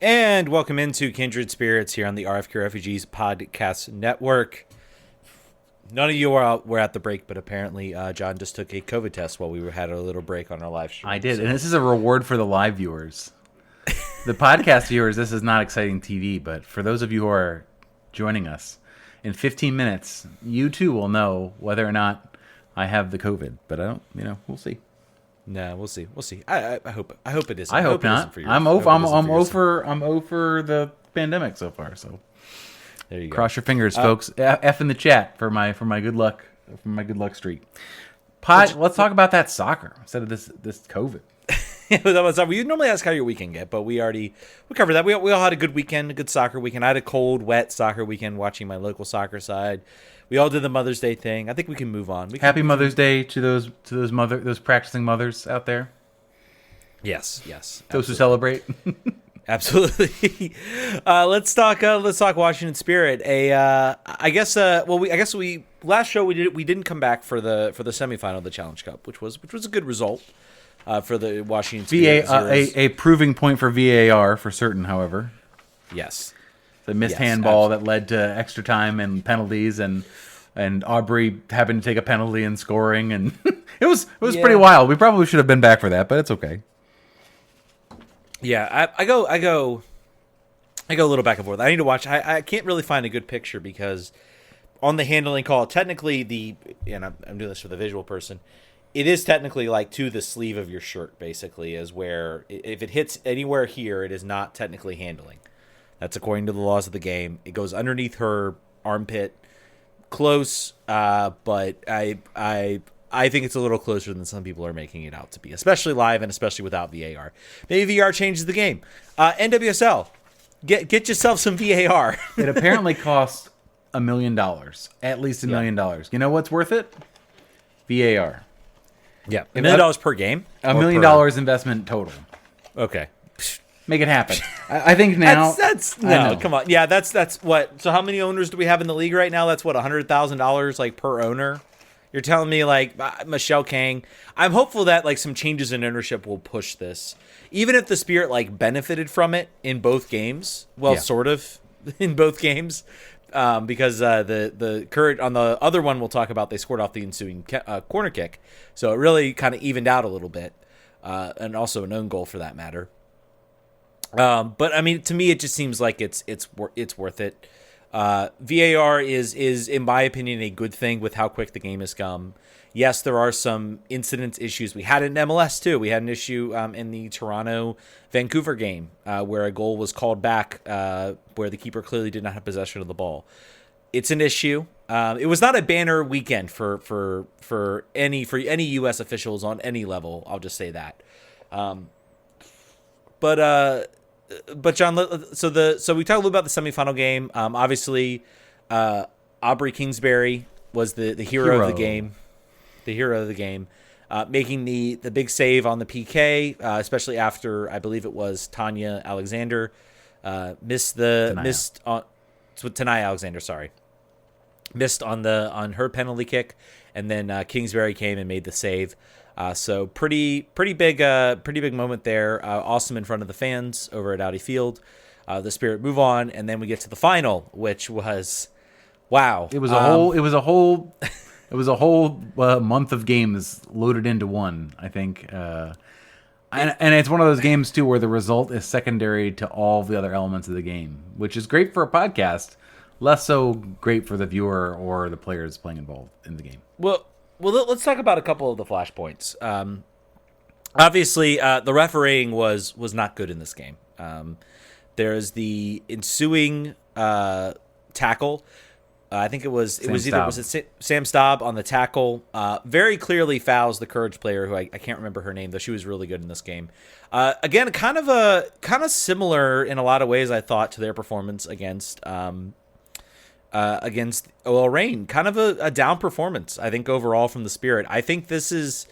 And welcome into Kindred Spirits here on the RFK Refugees Podcast Network. None of you were at the break, but apparently John just took a COVID test while we had a little break on our live stream. I did, and this is a reward for the live viewers. The podcast viewers, this is not exciting TV, but for those of you who are joining us, in 15 minutes, you too will know whether or not I have the COVID. But I don't, we'll see. No, we'll see. We'll see. I hope it isn't. I hope not. I'm over the pandemic so far. So there you go. Cross your fingers, folks. F in the chat for my good luck streak. Let's talk about that soccer instead of this COVID. We normally ask how your weekend get, but we covered that. We all had a good weekend, a good soccer weekend. I had a cold, wet soccer weekend watching my local soccer side. We all did the Mother's Day thing. I think we can move on. Happy Mother's Day to those practicing mothers out there. Yes. Those who celebrate. Absolutely. Let's talk Washington Spirit. Last show we didn't come back for the semifinal of the Challenge Cup, which was a good result for the Washington Spirit. A proving point for VAR for certain, however. Yes. The missed handball that led to extra time and penalties, and Aubrey happened to take a penalty and scoring, and it was pretty wild. We probably should have been back for that, but it's okay. Yeah, I go a little back and forth. I need to watch. I can't really find a good picture because on the handling call, technically I'm doing this for the visual person. It is technically like to the sleeve of your shirt, basically, is where if it hits anywhere here, it is not technically handling. That's according to the laws of the game. It goes underneath her armpit, close, but I think it's a little closer than some people are making it out to be, especially live and especially without VAR. Maybe VAR changes the game. NWSL, get yourself some VAR. It apparently costs $1 million, at least $1 million. You know what's worth it? VAR. Yeah, $1 million per game. $1 million investment total. Okay. Make it happen. I think now. That's no. Come on. Yeah, that's what. So how many owners do we have in the league right now? That's what $100,000 like per owner. You're telling me like Michelle Kang. I'm hopeful that like some changes in ownership will push this. Even if the Spirit like benefited from it in both games. Well, sort of in both games. Because the Courage on the other one we'll talk about, they scored off the ensuing corner kick, so it really kind of evened out a little bit, and also an own goal for that matter. But I mean, to me, it just seems like it's worth it. VAR is in my opinion a good thing with how quick the game has come. Yes, there are some incidents issues. We had it in MLS too. We had an issue in the Toronto Vancouver game where a goal was called back where the keeper clearly did not have possession of the ball. It's an issue. It was not a banner weekend for any U.S. officials on any level. I'll just say that. But John, so we talked a little about the semifinal game. Obviously, Aubrey Kingsbury was the hero of the game. The hero of the game, making the big save on the PK, especially after I believe it was Tanya Alexander missed on her penalty kick, and then Kingsbury came and made the save. So pretty big moment there. Awesome in front of the fans over at Audi Field. The Spirit move on, and then we get to the final, which was wow. It was a whole month of games loaded into one, I think. And it's one of those games, too, where the result is secondary to all the other elements of the game, which is great for a podcast, less so great for the viewer or the players playing involved in the game. Well, let's talk about a couple of the flashpoints. Obviously, the refereeing was not good in this game. There's the ensuing tackle. I think it was Sam Staub on the tackle. Very clearly fouls the Courage player, who I can't remember her name, though she was really good in this game. Again, kind of similar in a lot of ways, I thought, to their performance against OL Reign. Kind of a down performance, I think, overall from the Spirit. I think this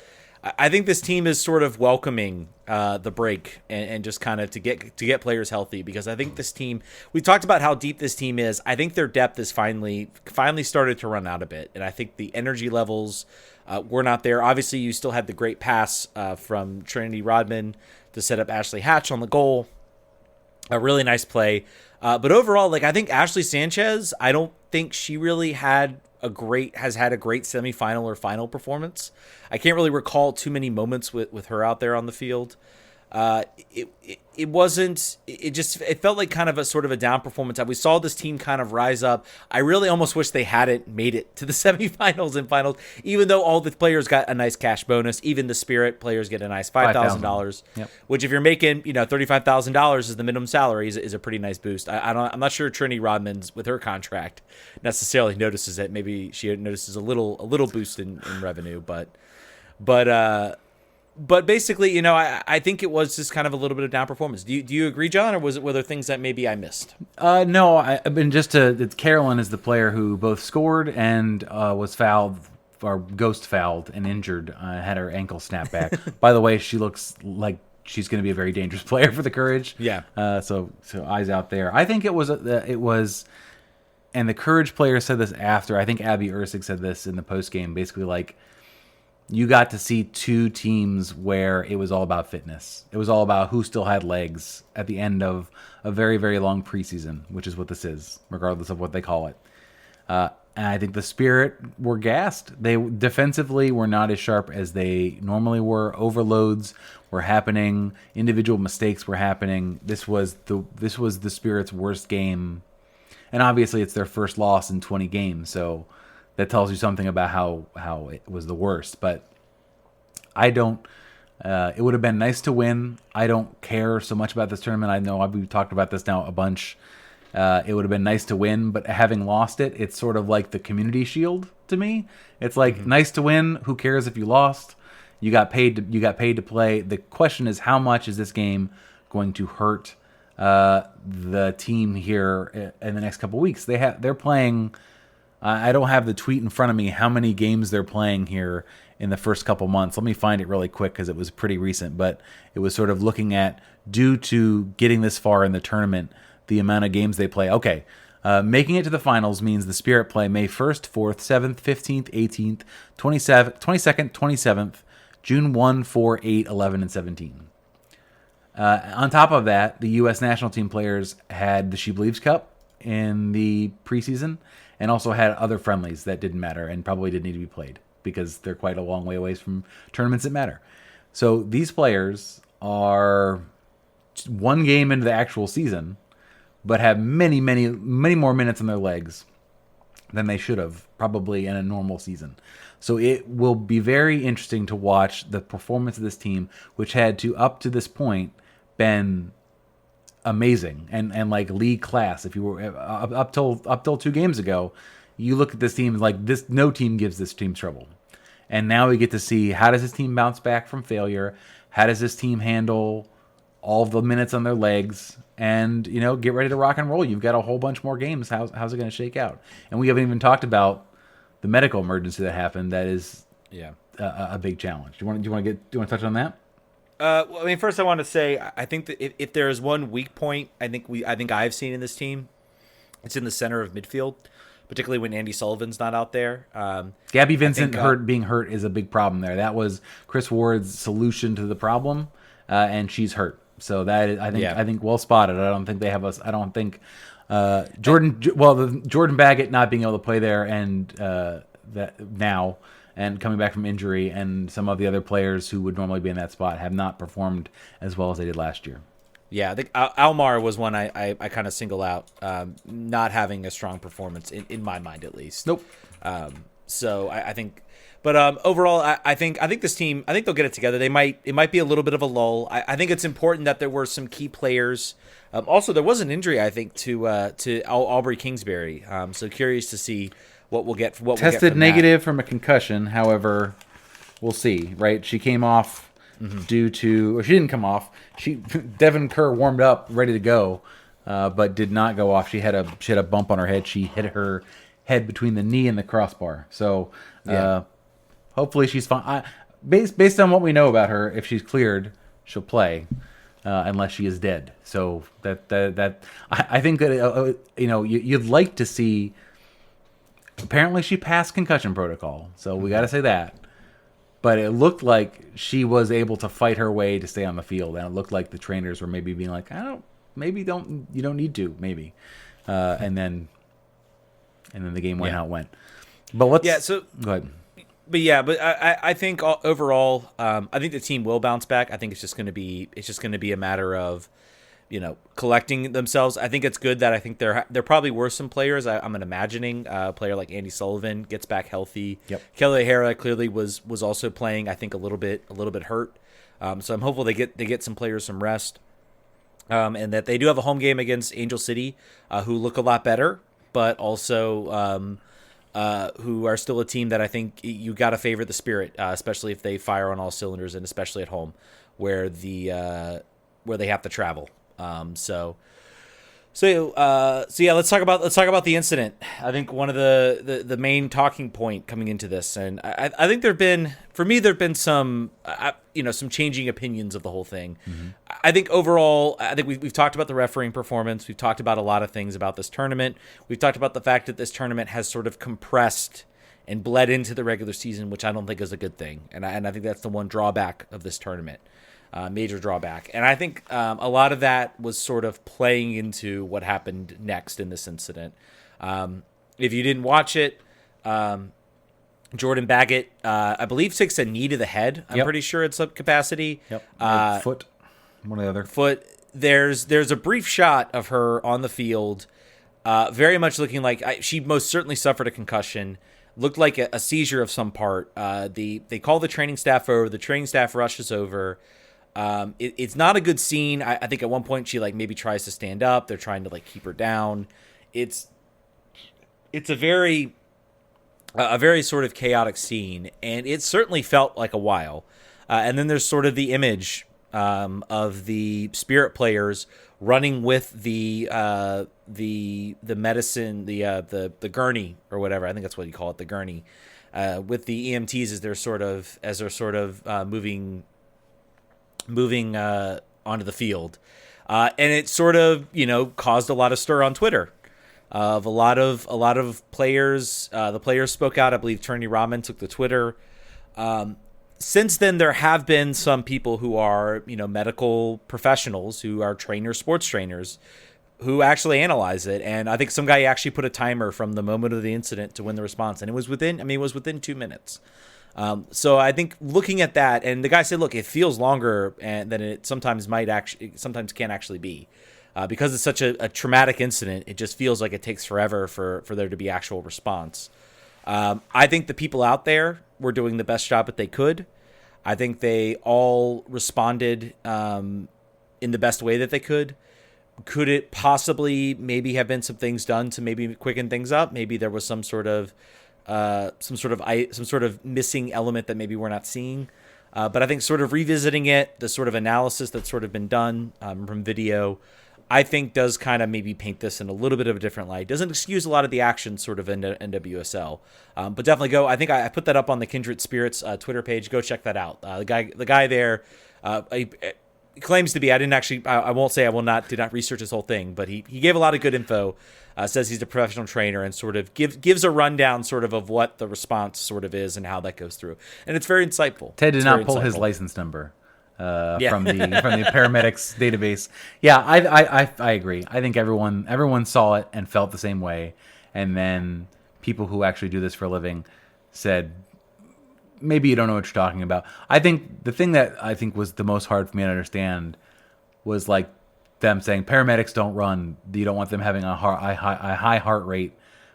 team is sort of welcoming the break and just kind of to get players healthy, because I think this team, we talked about how deep this team is. I think their depth is finally started to run out a bit, and I think the energy levels were not there. Obviously, you still had the great pass from Trinity Rodman to set up Ashley Hatch on the goal. A really nice play. But overall, like I think Ashley Sanchez, I don't think she really has had a great semifinal or final performance. I can't really recall too many moments with her out there on the field. It wasn't. It felt like kind of a sort of a down performance. We saw this team kind of rise up. I really almost wish they hadn't made it to the semifinals and finals, even though all the players got a nice cash bonus. Even the Spirit players get a nice $5,000, which if you're making $35,000 is the minimum salary is a pretty nice boost. I'm not sure Trini Rodman's with her contract necessarily notices it. Maybe she notices a little boost in revenue, but basically, I think it was just kind of a little bit of down performance. Do you agree, John, or were there things that maybe I missed? No, Carolyn is the player who both scored and was fouled or ghost fouled and injured. Had her ankle snapped back. By the way, she looks like she's going to be a very dangerous player for the Courage. Yeah. So eyes out there. I think it was, and the Courage player said this after. I think Abby Ursig said this in the post game. Basically, like, you got to see two teams where it was all about fitness. It was all about who still had legs at the end of a very, very long preseason, which is what this is, regardless of what they call it. And I think the Spirit were gassed. They defensively were not as sharp as they normally were. Overloads were happening. Individual mistakes were happening. This was the Spirit's worst game. And obviously it's their first loss in 20 games, so that tells you something about how it was the worst. But I don't. It would have been nice to win. I don't care so much about this tournament. I know we've talked about this now a bunch. It would have been nice to win, but having lost it, it's sort of like the Community Shield to me. It's like nice to win. Who cares if you lost? You got paid to play. The question is, how much is this game going to hurt the team here in the next couple of weeks? They're playing. I don't have the tweet in front of me how many games they're playing here in the first couple months. Let me find it really quick because it was pretty recent, but it was sort of looking at, due to getting this far in the tournament, the amount of games they play. Okay, making it to the finals means the Spirit play May 1st, 4th, 7th, 15th, 18th, 22nd, 27th, June 1, 4, 8, 11, and 17. On top of that, the U.S. national team players had the She Believes Cup in the preseason, and also had other friendlies that didn't matter and probably didn't need to be played because they're quite a long way away from tournaments that matter. So these players are one game into the actual season, but have many, many, many more minutes on their legs than they should have probably in a normal season. So it will be very interesting to watch the performance of this team, which had to, up to this point, been amazing and like league class. If you were up till 2 games ago, you look at this team like this. No team gives this team trouble, and now we get to see how does this team bounce back from failure. How does this team handle all the minutes on their legs, and get ready to rock and roll. You've got a whole bunch more games. How's it going to shake out? And we haven't even talked about the medical emergency that happened. That is a big challenge. Do you want to touch on that? Well, I mean, first I want to say I think that if there is one weak point, I think I've seen in this team, it's in the center of midfield, particularly when Andy Sullivan's not out there. Gabby Vincent being hurt is a big problem there. That was Chris Ward's solution to the problem, and she's hurt. So that is, I think well spotted. I don't think they have us. I don't think Jordan Baggett not being able to play there and that now. And coming back from injury, and some of the other players who would normally be in that spot have not performed as well as they did last year. Yeah, I think Almar was one I kind of single out, not having a strong performance in my mind at least. Nope. So I think, but overall, I think this team, I think they'll get it together. It might be a little bit of a lull. I think it's important that there were some key players. Also, there was an injury I think to Aubrey Kingsbury. So curious to see what we'll get. Tested negative from a concussion. However, we'll see. Right, she came off due to, or she didn't come off. Devin Kerr warmed up, ready to go, but did not go off. She had a bump on her head. She hit her head between the knee and the crossbar. So hopefully she's fine. Based on what we know about her, if she's cleared, she'll play. Unless she is dead. So I think that you'd like to see. Apparently, she passed concussion protocol, so we got to say that. But it looked like she was able to fight her way to stay on the field, and it looked like the trainers were maybe being like, maybe you don't need to, maybe. And then the game went how it went. But go ahead. But I think overall, I think the team will bounce back. I think it's just going to be a matter of, collecting themselves. I think it's good that I think there probably were some players. I'm imagining a player like Andy Sullivan gets back healthy. Yep. Kelly O'Hara clearly was also playing. I think a little bit hurt. So I'm hopeful they get some players some rest. And that they do have a home game against Angel City, who look a lot better, but also who are still a team that I think you got to favor the Spirit, especially if they fire on all cylinders, and especially at home, where they have to travel. So yeah, let's talk about the incident. I think one of the main talking point coming into this, and I think there've been some some changing opinions of the whole thing. Mm-hmm. I think overall, we've talked about the refereeing performance. We've talked about a lot of things about this tournament. We've talked about the fact that this tournament has sort of compressed and bled into the regular season, which I don't think is a good thing. And I think that's the one drawback of this tournament. Major drawback. And I think a lot of that was sort of playing into what happened next in this incident. If you didn't watch it, Jordan Baggett, I believe, takes a knee to the head. I'm pretty sure it's up capacity. Yep. Foot. One or the other. Foot. There's a brief shot of her on the field, very much looking like she most certainly suffered a concussion. Looked like a seizure of some part. They call the training staff over. The training staff rushes over. It's not a good scene. I think at one point she maybe tries to stand up. They're trying to keep her down. It's a very sort of chaotic scene, and it certainly felt like a while. And then there's sort of the image of the Spirit players running with the medicine, the gurney or whatever. I think that's what you call it, the gurney, with the EMTs as they're sort of moving onto the field, and it sort of caused a lot of stir on Twitter. Of a lot of players, the players spoke out. I believe Turney Rahman took to Twitter. Since then, there have been some people who are medical professionals who are sports trainers, who actually analyze it, and I think some guy actually put a timer from the moment of the incident to when the response, and it was within 2 minutes. So I think looking at that, and the guy said, look, it feels longer than it sometimes can actually be. Because it's such a traumatic incident, it just feels like it takes forever for there to be actual response. I think the people out there were doing the best job that they could. I think they all responded in the best way that they could. Could it possibly maybe have been some things done to maybe quicken things up? Maybe there was some sort of missing element that maybe we're not seeing. But I think sort of revisiting it, the sort of analysis that's sort of been done from video, I think does kind of maybe paint this in a little bit of a different light. Doesn't excuse a lot of the actions sort of in NWSL, but definitely go. I think I put that up on the Kindred Spirits Twitter page. Go check that out. The guy there claims to be. I didn't actually. I won't say. Did not research this whole thing, but he gave a lot of good info. Says he's a professional trainer and sort of gives a rundown sort of what the response sort of is and how that goes through, and it's very insightful. Ted did not pull his license number. From the paramedics database. Yeah, I agree. I think everyone saw it and felt the same way, and then people who actually do this for a living said, maybe you don't know what you're talking about. I think the thing that I think was the most hard for me to understand was them saying paramedics don't run. You don't want them having a high heart rate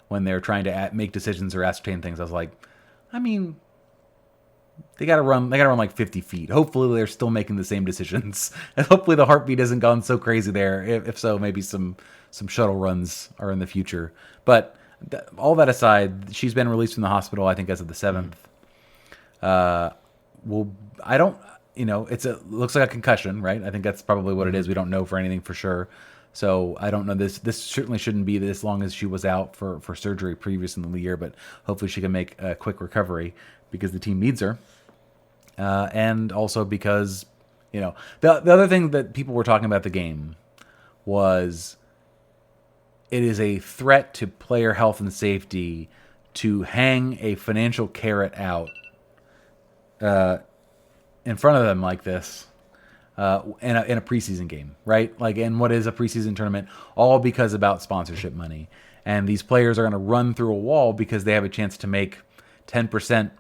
when they're trying to make decisions or ascertain things. I was like, I mean, They gotta run like 50 feet. Hopefully they're still making the same decisions. And hopefully the heartbeat hasn't gone so crazy there. If so, maybe some shuttle runs are in the future. But all that aside, she's been released from the hospital, I think, as of the 7th. It looks like a concussion, right? I think that's probably what it is. We don't know for anything for sure. So I don't know. This certainly shouldn't be this long as she was out for surgery previous in the year, but hopefully she can make a quick recovery because the team needs her. And also because, the other thing that people were talking about the game was it is a threat to player health and safety to hang a financial carrot out in front of them like this. in a preseason game, right? Like, in what is a preseason tournament, all because about sponsorship money. And these players are going to run through a wall because they have a chance to make 10%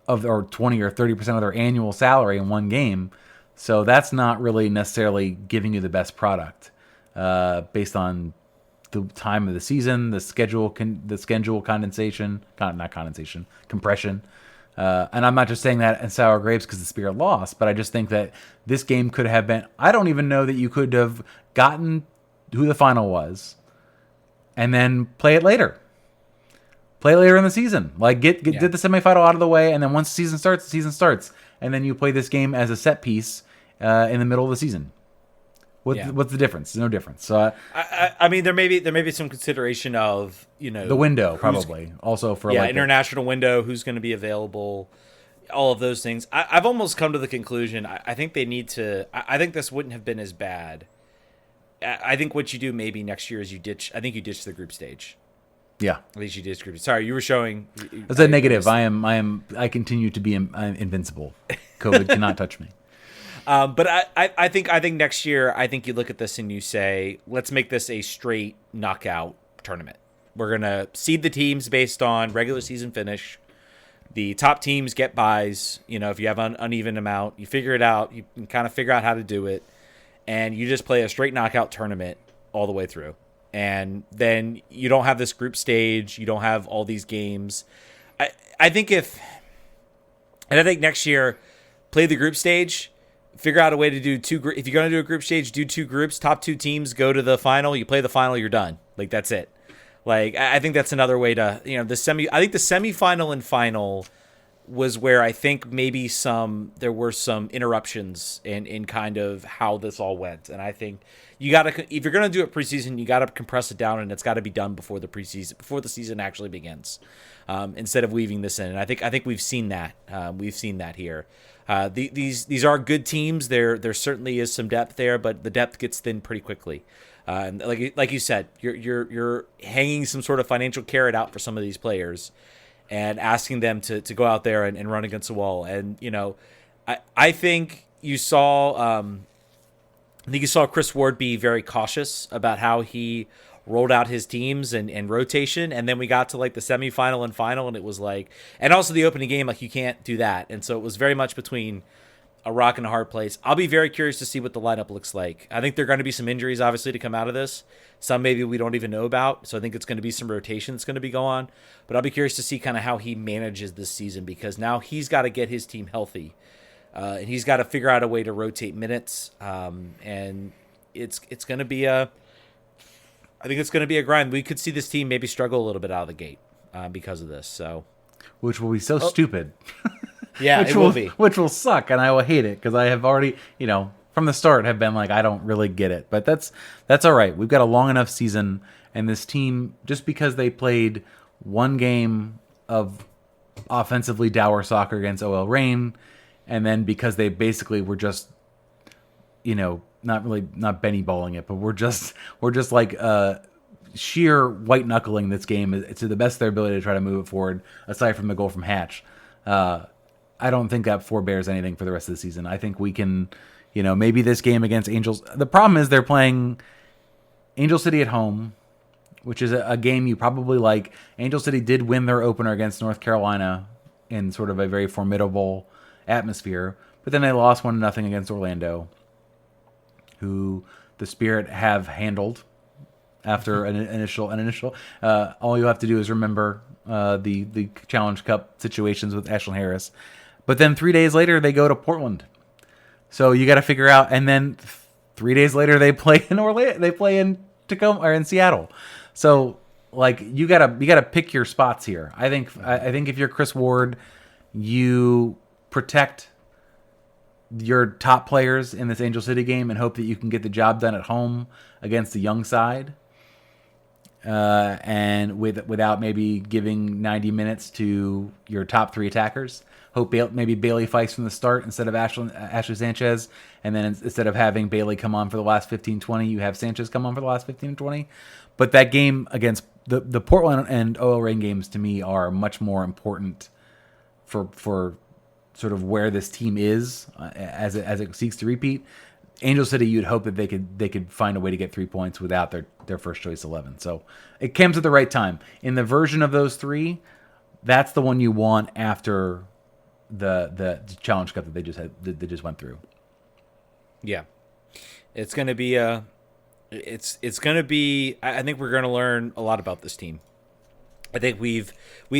of, or 20 or 30% of their annual salary in one game. So that's not really necessarily giving you the best product based on the time of the season, the schedule compression. And I'm not just saying that in sour grapes because the Spirit lost, but I just think that this game could have been. I don't even know that you could have gotten who the final was, and then play it later. Play later in the season. Like, get the semifinal out of the way, and then once the season starts, and then you play this game as a set piece in the middle of the season. What's the difference? There's no difference. So I mean, there may be some consideration of, the window probably also for international window, who's going to be available, all of those things. I've almost come to the conclusion. I think they need to. I think this wouldn't have been as bad. I think what you do maybe next year is you ditch the group stage. Yeah, at least you ditch group. Sorry, you were showing. That's a negative. I continue to be invincible. COVID cannot touch me. But I think next year, I think you look at this and you say, let's make this a straight knockout tournament. We're going to seed the teams based on regular season finish. The top teams get buys. If you have an uneven amount, you figure it out. You can kind of figure out how to do it. And you just play a straight knockout tournament all the way through. And then you don't have this group stage. You don't have all these games. I think next year, play the group stage. Figure out a way to do if you're going to do a group stage, do 2 groups, top 2 teams go to the final, you play the final, you're done. Like, that's it. Like, I think that's another way to, I think the semifinal and final was where I think maybe there were some interruptions in kind of how this all went. And I think if you're going to do it preseason, you got to compress it down, and it's got to be done before the season actually begins. Instead of weaving this in. And I think we've seen that. We've seen that here. These are good teams. There certainly is some depth there, but the depth gets thin pretty quickly. And like you said, you're hanging some sort of financial carrot out for some of these players, and asking them to go out there and run against the wall. And I think you saw Chris Ward be very cautious about how he rolled out his teams and rotation, and then we got to like the semifinal and final, and it was like, and also the opening game, like, you can't do that, and so it was very much between a rock and a hard place. I'll be very curious to see what the lineup looks like. I think there are going to be some injuries, obviously, to come out of this. Some maybe we don't even know about, so I think it's going to be some rotation that's going to be going on, but I'll be curious to see kind of how he manages this season, because now he's got to get his team healthy, and he's got to figure out a way to rotate minutes, and it's going to be I think it's going to be a grind. We could see this team maybe struggle a little bit out of the gate because of this. So, which will be so stupid. Yeah, it will be. Which will suck, and I will hate it because I have already, from the start, have been like, I don't really get it. But that's all right. We've got a long enough season, and this team, just because they played one game of offensively dour soccer against OL Reign, and then because they basically were just, not Benny balling it, but we're just like sheer white knuckling this game to the best of their ability to try to move it forward. Aside from the goal from Hatch, I don't think that forebears anything for the rest of the season. I think we can, maybe this game against Angels. The problem is they're playing Angel City at home, which is a game you probably like. Angel City did win their opener against North Carolina in sort of a very formidable atmosphere, but then they lost 1-0 against Orlando, who the Spirit have handled after an initial. All you have to do is remember the Challenge Cup situations with Ashlyn Harris. But then 3 days later, they go to Portland. So you got to figure out, and then 3 days later, they play in Orlando. They play in Tacoma or in Seattle. So like you gotta pick your spots here. I think if you're Chris Ward, you protect your top players in this Angel City game and hope that you can get the job done at home against the young side, and without maybe giving 90 minutes to your top 3 attackers. Hope maybe Bailey fights from the start instead of Ashley Sanchez, and then instead of having Bailey come on for the last 15-20, you have Sanchez come on for the last 15-20. But that game against the Portland and OL Reign games, to me, are much more important for sort of where this team is as it seeks to repeat, Angel City, you'd hope that they could find a way to get 3 points without their first choice 11. So it comes at the right time. In the version of those three, that's the one you want after the Challenge Cup that they just went through. Yeah, it's going to be it's going to be. I think we're going to learn a lot about this team. I think we've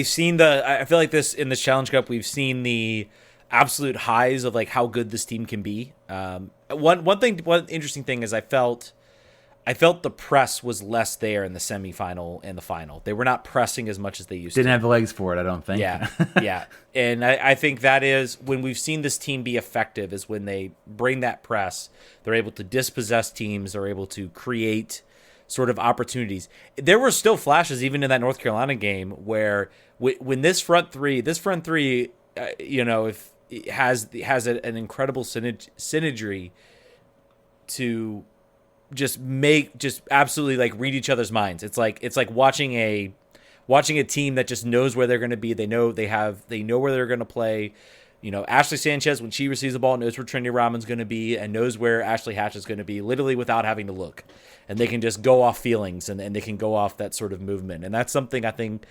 seen I feel like this in this Challenge Cup, we've seen the absolute highs of like how good this team can be. One interesting thing is I felt the press was less there in the semifinal and the final. They were not pressing as much as they used to. Didn't have the legs for it, I don't think. Yeah, yeah. And I think that is when we've seen this team be effective is when they bring that press. They're able to dispossess teams. They're able to create sort of opportunities. There were still flashes even in that North Carolina game where when this front three, if it has an incredible synergy to just absolutely like read each other's minds. It's like watching a team that just knows where they're going to be. They know where they're going to play. Ashley Sanchez, when she receives the ball, knows where Trinity Rodman's going to be and knows where Ashley Hatch is going to be, literally without having to look. And they can just go off feelings and they can go off that sort of movement. And that's something I think,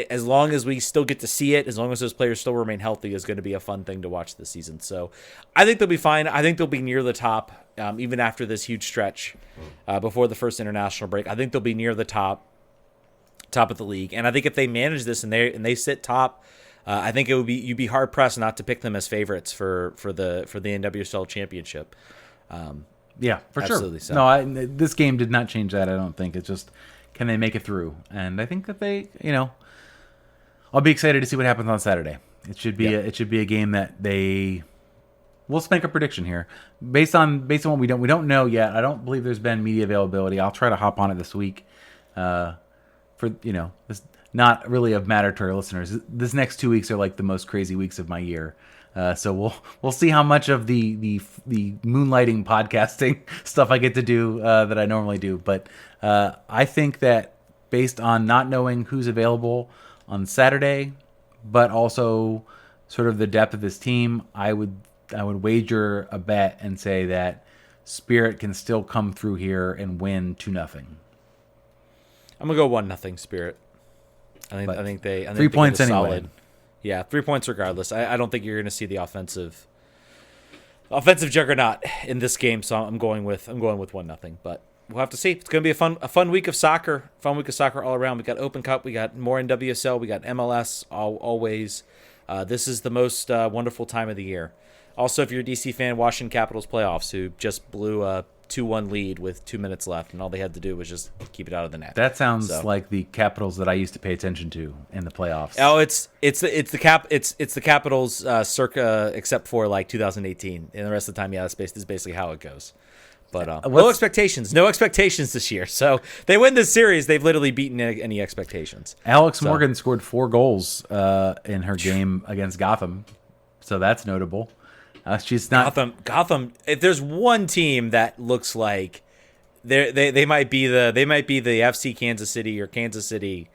as long as we still get to see it, as long as those players still remain healthy, is going to be a fun thing to watch this season. So I think they'll be fine. I think they'll be near the top, even after this huge stretch before the first international break. I think they'll be near the top of the league. And I think if they manage this and they sit top, I think you'd be hard pressed not to pick them as favorites for the NWSL championship. Yeah, for absolutely sure. So. No, this game did not change that. I don't think. It's just, can they make it through? And I think that they, I'll be excited to see what happens on Saturday. It should be a game that they. We'll just make a prediction here based on what we don't know yet. I don't believe there's been media availability. I'll try to hop on it this week. This not really of matter to our listeners. This next 2 weeks are like the most crazy weeks of my year. So we'll see how much of the moonlighting podcasting stuff I get to do that I normally do. But I think that based on not knowing who's available on Saturday, but also sort of the depth of this team, I would wager a bet and say that Spirit can still come through here and win 2-0. I'm gonna go 1-0 Spirit. I think 3 points anyway. Solid. Yeah, 3 points regardless. I don't think you're going to see the offensive juggernaut in this game, so I'm going with 1-0. But we'll have to see. It's going to be a fun week of soccer. Fun week of soccer all around. We got Open Cup, we got more NWSL, we got MLS. Always, this is the most wonderful time of the year. Also, if you're a DC fan, Washington Capitals playoffs, who just blew a 2-1 lead with 2 minutes left, and all they had to do was just keep it out of the net. That sounds like the Capitals that I used to pay attention to in the playoffs. Oh, it's the Capitals circa except for like 2018, and the rest of the time, this is basically how it goes. But no expectations this year. So they win this series, they've literally beaten any expectations. Alex Morgan scored 4 goals in her game against Gotham, so that's notable. She's not Gotham. If there's one team that looks like they might be the FC Kansas City or Kansas City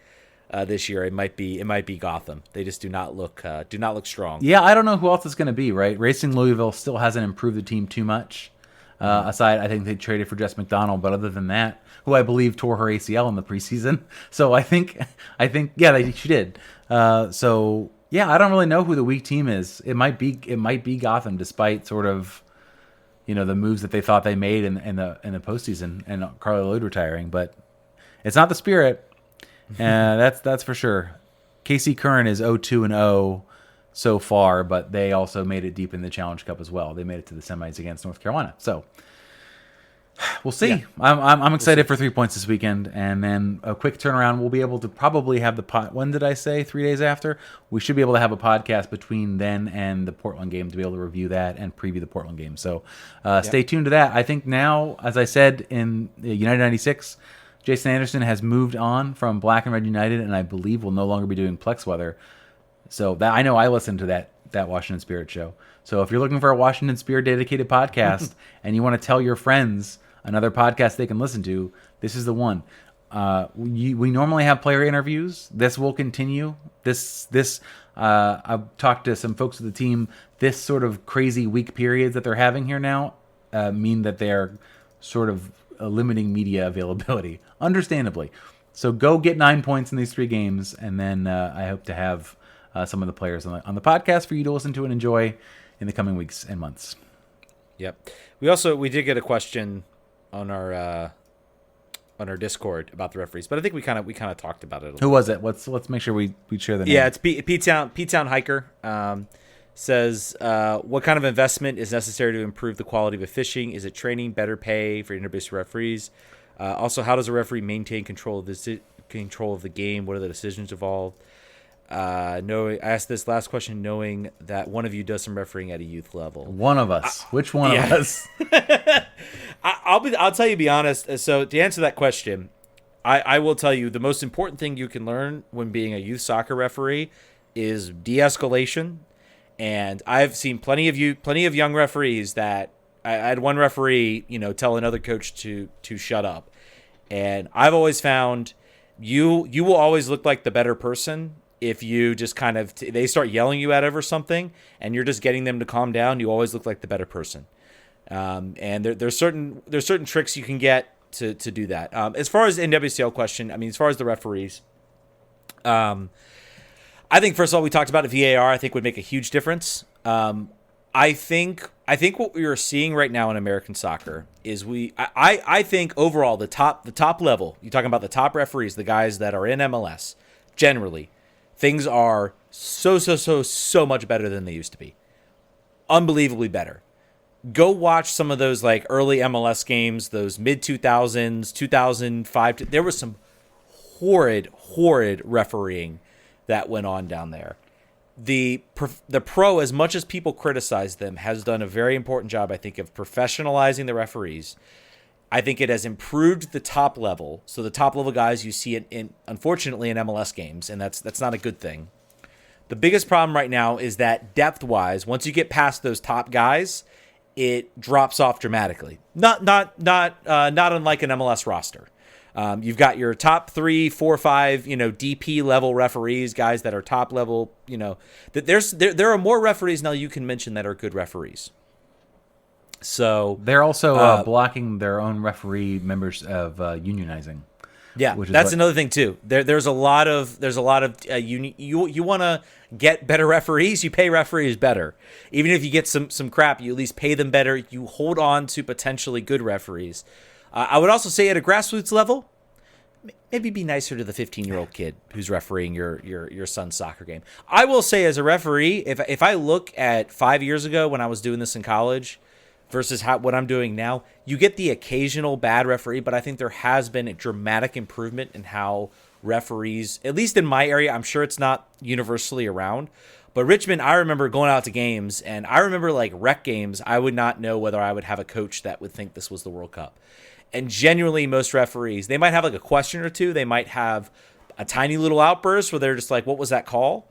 this year, it might be Gotham. They just do not look strong. Yeah, I don't know who else it's going to be. Right, Racing Louisville still hasn't improved the team too much. Aside, I think they traded for Jess McDonald, but other than that, who I believe tore her ACL in the preseason. So I think she did. Yeah, I don't really know who the weak team is. It might be Gotham, despite sort of, the moves that they thought they made in the postseason and Carly Lloyd retiring. But it's not the Spirit. That's for sure. KC Curran is 0-2-0 so far, but they also made it deep in the Challenge Cup as well. They made it to the semis against North Carolina. So we'll see. Yeah. I'm excited for 3 points this weekend, and then a quick turnaround. We'll be able to probably have when did I say? 3 days after? We should be able to have a podcast between then and the Portland game to be able to review that and preview the Portland game. So stay tuned to that. I think now, as I said in United 96, Jason Anderson has moved on from Black and Red United, and I believe will no longer be doing Plex Weather. So that I know I listened to that Washington Spirit show. So if you're looking for a Washington Spirit dedicated podcast and you want to tell your friends another podcast they can listen to, this is the one. We normally have player interviews. This will continue. I've talked to some folks of the team. This sort of crazy week periods that they're having here now mean that they're sort of limiting media availability, understandably. So go get 9 points in these 3 games, and then I hope to have some of the players on the podcast for you to listen to and enjoy in the coming weeks and months. Yep. We did get a question on our Discord about the referees, but I think we kind of talked about it. Who was it? Let's make sure we share the name. Yeah, it's P-Town Hiker. Says, what kind of investment is necessary to improve the quality of fishing? Is it training, better pay for inter-base referees? Also, how does a referee maintain control of the game? What are the decisions involved? I asked this last question knowing that one of you does some refereeing at a youth level. One of us. Which one of us? I'll tell you, to be honest. So to answer that question, I will tell you the most important thing you can learn when being a youth soccer referee is de-escalation. And I've seen plenty of young referees that I had one referee, tell another coach to shut up. And I've always found you will always look like the better person if you just kind of they start yelling you at over something and you're just getting them to calm down. You always look like the better person. And there's certain tricks you can get to do that. As far as the NWCL question, as far as the referees, I think first of all we talked about a VAR. I think would make a huge difference. I think what we are seeing right now in American soccer is I think overall the top level. You're talking about the top referees, the guys that are in MLS. Generally, things are so much better than they used to be. Unbelievably better. Go watch some of those like early MLS games, those mid 2000s, 2005. There was some horrid refereeing that went on down there. The pro, as much as people criticize them, has done a very important job, I think, of professionalizing the referees. I think it has improved the top level. So the top level guys you see it unfortunately in MLS games, and that's not a good thing. The biggest problem right now is that depth-wise, once you get past those top guys, it drops off dramatically. Not unlike an MLS roster. You've got your top 3, 4, 5, DP level referees, guys that are top level. There are more referees now you can mention that are good referees. So they're also blocking their own referee members of unionizing. Yeah, that's another thing too. There's a lot of you want to get better referees, you pay referees better. Even if you get some crap, you at least pay them better. You hold on to potentially good referees. I would also say at a grassroots level, maybe be nicer to the 15-year-old kid who's refereeing your son's soccer game. I will say as a referee, if I look at 5 years ago when I was doing this in college versus what I'm doing now, you get the occasional bad referee, but I think there has been a dramatic improvement in how referees, at least in my area, I'm sure it's not universally around, but Richmond, I remember going out to games, and I remember like rec games, I would not know whether I would have a coach that would think this was the World Cup. And genuinely, most referees, they might have like a question or two. They might have a tiny little outburst where they're just like, what was that call?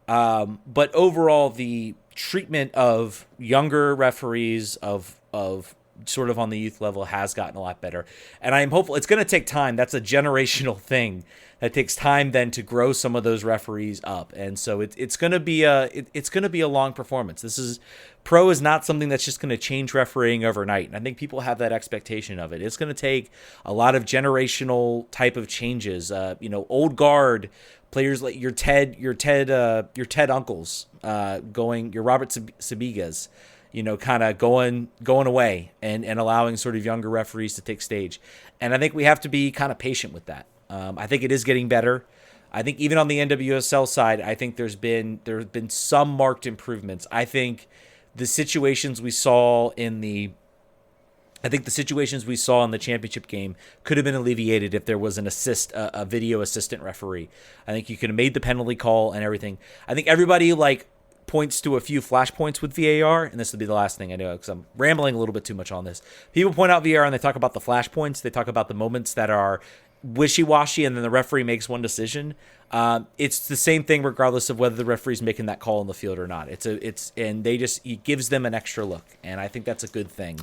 But overall, the treatment of younger referees of sort of on the youth level has gotten a lot better. And I am hopeful it's going to take time. That's a generational thing that takes time then to grow some of those referees up. And so it's going to be a long performance. Pro is not something that's just going to change refereeing overnight. And I think people have that expectation of it. It's going to take a lot of generational type of changes. Old guard players like your Ted uncles, your Robert Sabigas, kind of going away and allowing sort of younger referees to take stage. And I think we have to be kind of patient with that. I think it is getting better. I think even on the NWSL side, I think there have been some marked improvements. I think the situations we saw in the championship game could have been alleviated if there was a video assistant referee. I think you could have made the penalty call and everything. I think everybody points to a few flashpoints with VAR, and this will be the last thing I know because I'm rambling a little bit too much on this. People point out VAR and they talk about the flashpoints. They talk about the moments that are wishy-washy and then the referee makes one decision. It's the same thing regardless of whether the referee's making that call on the field or not. It gives them an extra look, and I think that's a good thing.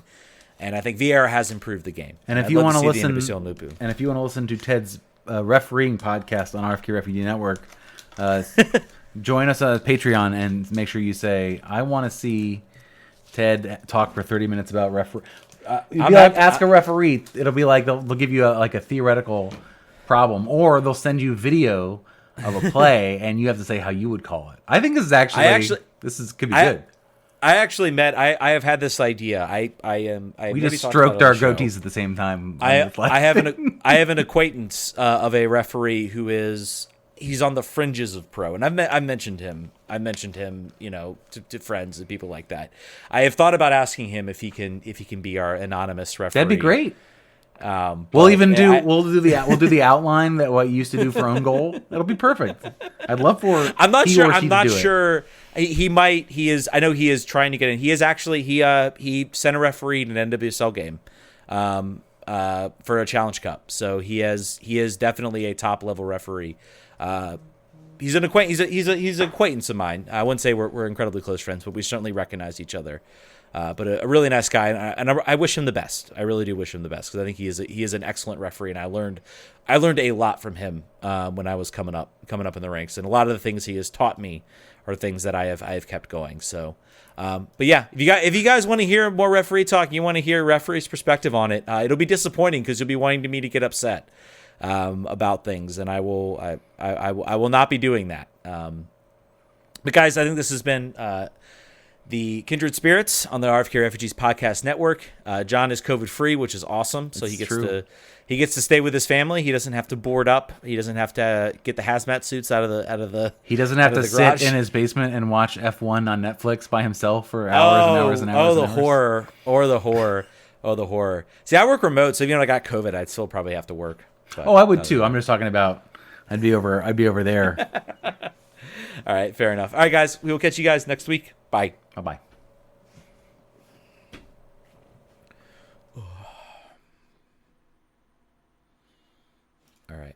And I think VR has improved the game. And if I'd you love want to see the end listen, of Basil Nupu. and if you want to listen to Ted's refereeing podcast on RFK Refugee Network, join us on Patreon and make sure you say, "I want to see Ted talk for 30 minutes about referee." Ask a referee. It'll be like they'll give you a theoretical problem, or they'll send you video of a play, and you have to say how you would call it. I think this is could be good. I actually I have had this idea. We just stroked our goatees at the same time. I have an acquaintance of a referee he's on the fringes of pro, and I've mentioned him. I mentioned him, to friends and people like that. I have thought about asking him if he can be our anonymous referee. That'd be great. We'll do the outline that what you used to do for own goal. That'll be perfect. I'd love for. I'm not sure. He might. He is. I know he is trying to get in. He is actually. He sent a referee in an NWSL game, for a Challenge Cup. So he is definitely a top level referee. He's an acquaintance. He's an acquaintance of mine. I wouldn't say we're incredibly close friends, but we certainly recognize each other. But a really nice guy, and I wish him the best. I really do wish him the best because I think he is an excellent referee, and I learned a lot from him when I was coming up in the ranks, and a lot of the things he has taught me are things that I have kept going. So, but yeah, if you guys want to hear more referee talk, you want to hear referee's perspective on it, it'll be disappointing because you'll be wanting me to get upset about things, and I will not be doing that. But guys, I think this has been the Kindred Spirits on the RFK Refugees Podcast Network. John is COVID free, which is awesome. So he gets to stay with his family. He doesn't have to board up. He doesn't have to get the hazmat suits out of the. He doesn't have to sit in his basement and watch F1 on Netflix by himself for hours and hours and hours. The horror. See, I work remote, so even if I got COVID, I'd still probably have to work. But, I would too. I'm just talking about I'd be over there. All right, fair enough. All right, guys, we will catch you guys next week. Bye. Bye-bye. All right.